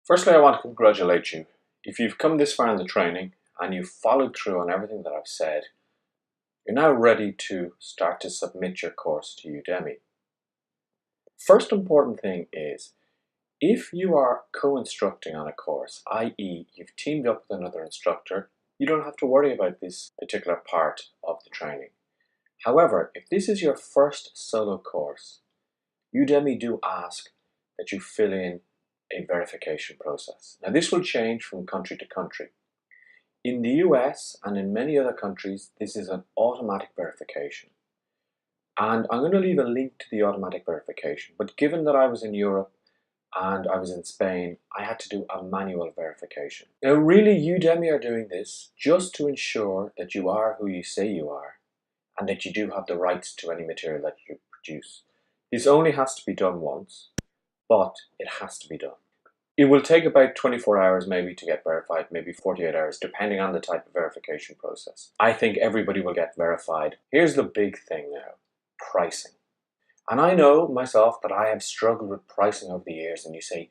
Firstly, I want to congratulate you. If you've come this far in the training and you've followed through on everything that I've said, you're now ready to start to submit your course to Udemy. First important thing is, if you are co-instructing on a course, i.e. you've teamed up with another instructor, you don't have to worry about this particular part of the training. However, if this is your first solo course, Udemy do ask that you fill in a verification process. Now this will change from country to country. In the US and in many other countries, this is an automatic verification. And I'm going to leave a link to the automatic verification. But given that I was in Europe and I was in Spain, I had to do a manual verification. Now really, Udemy are doing this just to ensure that you are who you say you are and that you do have the rights to any material that you produce. This only has to be done once, but it has to be done. It will take about 24 hours maybe to get verified, maybe 48 hours, depending on the type of verification process. I think everybody will get verified. Here's the big thing now, pricing. And I know myself that I have struggled with pricing over the years, and you say,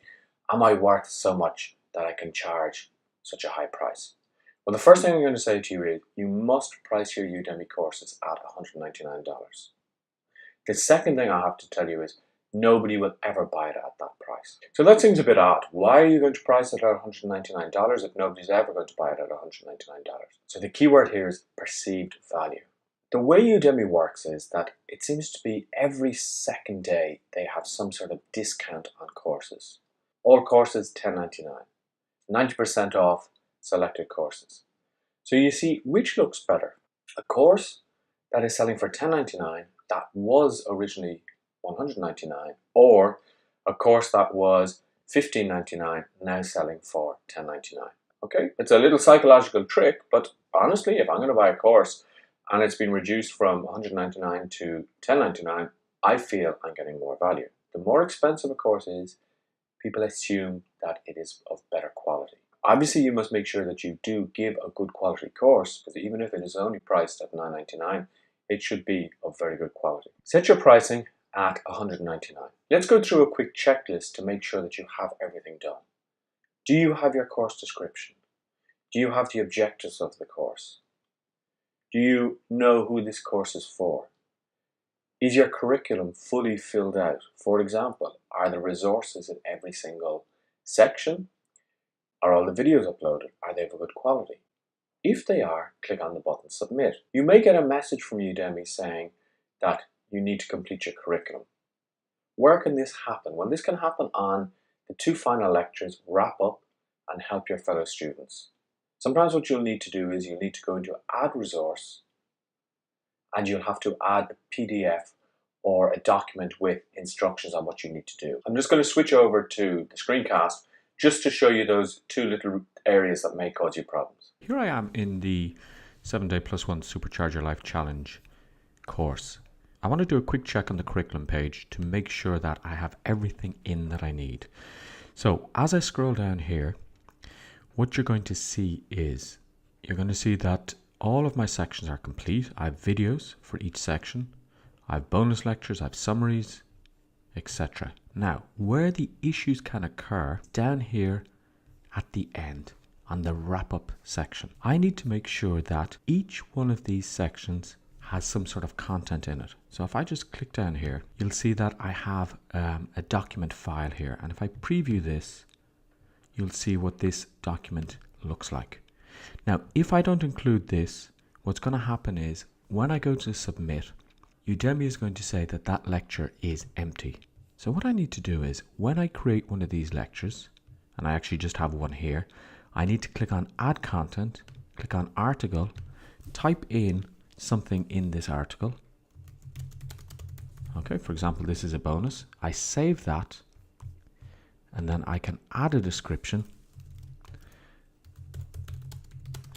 am I worth so much that I can charge such a high price? Well, the first thing I'm going to say to you is, you must price your Udemy courses at $199. The second thing I have to tell you is, nobody will ever buy it at that price. So that seems a bit odd. Why are you going to price it at $199 if nobody's ever going to buy it at $199? So the key word here is perceived value. The way Udemy works is that it seems to be every second day they have some sort of discount on courses. All courses $10.99, 90% off selected courses. So you see, which looks better? A course that is selling for $10.99 that was originally $199, or a course that was $15.99 now selling for $10.99. Okay, it's a little psychological trick, but honestly, if I'm going to buy a course and it's been reduced from $199 to $10.99, I feel I'm getting more value. The more expensive a course is, people assume that it is of better quality. Obviously, you must make sure that you do give a good quality course, because even if it is only priced at $9.99, it should be of very good quality. Set your pricing at $199. Let's go through a quick checklist to make sure that you have everything done. Do you have your course description? Do you have the objectives of the course? Do you know who this course is for? Is your curriculum fully filled out? For example, are the resources in every single section? Are all the videos uploaded? Are they of good quality? If they are, click on the button Submit. You may get a message from Udemy saying that you need to complete your curriculum. Where can this happen? Well, this can happen on the 2 final lectures, Wrap Up and Help Your Fellow Students. Sometimes what you'll need to do is you'll need to go into Add Resource, and you'll have to add a PDF or a document with instructions on what you need to do. I'm just going to switch over to the screencast just to show you those 2 little areas that may cause you problems. Here I am in the 7-Day +1 Supercharge Your Life Challenge course. I want to do a quick check on the curriculum page to make sure that I have everything in that I need. So as I scroll down here, what you're going to see is, you're going to see that all of my sections are complete. I have videos for each section. I have bonus lectures, I have summaries, etc. Now, where the issues can occur, down here at the end, on the wrap-up section. I need to make sure that each one of these sections has some sort of content in it. So if I just click down here, you'll see that I have a document file here. And if I preview this, you'll see what this document looks like. Now, if I don't include this, what's going to happen is when I go to submit, Udemy is going to say that that lecture is empty. So what I need to do is, when I create one of these lectures, and I actually just have one here, I need to click on Add Content, click on Article, type in something in this article. Okay, for example, this is a bonus. I save that, and then I can add a description.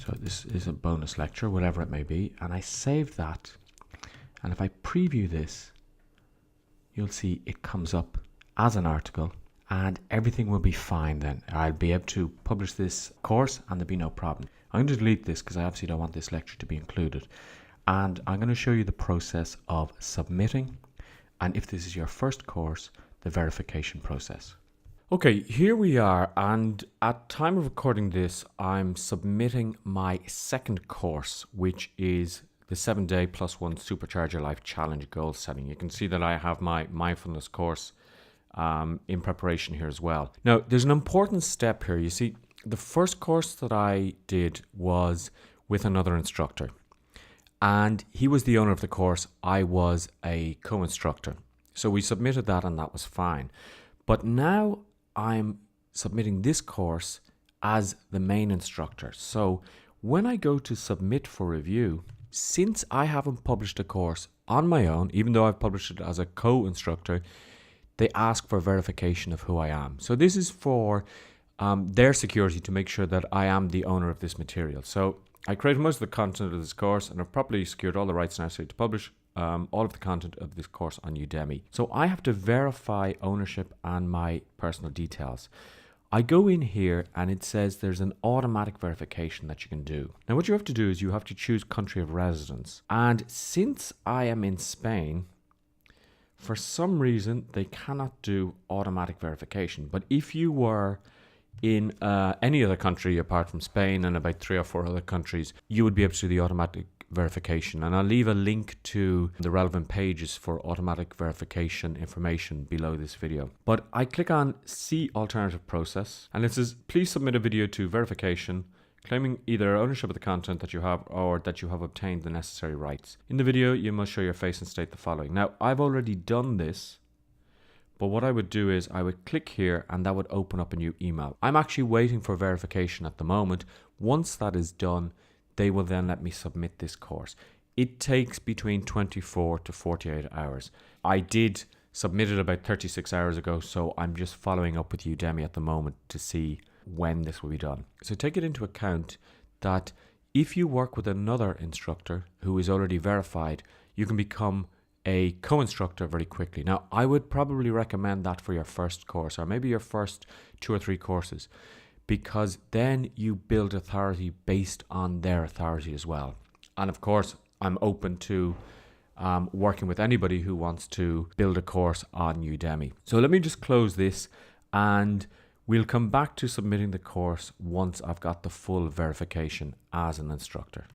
So this is a bonus lecture, whatever it may be, and I save that. And if I preview this, you'll see it comes up as an article, and everything will be fine then. I'll be able to publish this course and there'll be no problem. I'm going to delete this because I obviously don't want this lecture to be included. And I'm going to show you the process of submitting, and if this is your first course, the verification process. Okay, here we are, and at time of recording this, I'm submitting my second course, which is the 7-day plus one Supercharge Your Life Challenge goal setting. You can see that I have my mindfulness course in preparation here as well. Now, there's an important step here. You see, the first course that I did was with another instructor, and he was the owner of the course. I was a co-instructor. So we submitted that, and that was fine. But now I'm submitting this course as the main instructor. So when I go to submit for review, since I haven't published a course on my own, even though I've published it as a co-instructor, they ask for verification of who I am. So this is for their security, to make sure that I am the owner of this material. So I created most of the content of this course, and I've properly secured all the rights necessary to publish all of the content of this course on Udemy. So I have to verify ownership and my personal details. I go in here and it says there's an automatic verification that you can do. Now what you have to do is you have to choose country of residence. And since I am in Spain, for some reason they cannot do automatic verification. But if you were in any other country apart from Spain and about 3 or 4 other countries, you would be able to do the automatic verification. And I'll leave a link to the relevant pages for automatic verification information below this video. But I click on See Alternative Process, and it says please submit a video to verification claiming either ownership of the content that you have or that you have obtained the necessary rights. In the video, you must show your face and state the following. Now, I've already done this, but what I would do is I would click here and that would open up a new email. I'm actually waiting for verification at the moment. Once that is done, they will then let me submit this course. It takes between 24 to 48 hours. I did submit it about 36 hours ago, so I'm just following up with Udemy at the moment to see when this will be done. So take it into account that if you work with another instructor who is already verified, you can become a co-instructor very quickly. Now, I would probably recommend that for your first course, or maybe your first 2 or 3 courses, because then you build authority based on their authority as well. And of course, I'm open to working with anybody who wants to build a course on Udemy. So let me just close this, and we'll come back to submitting the course once I've got the full verification as an instructor.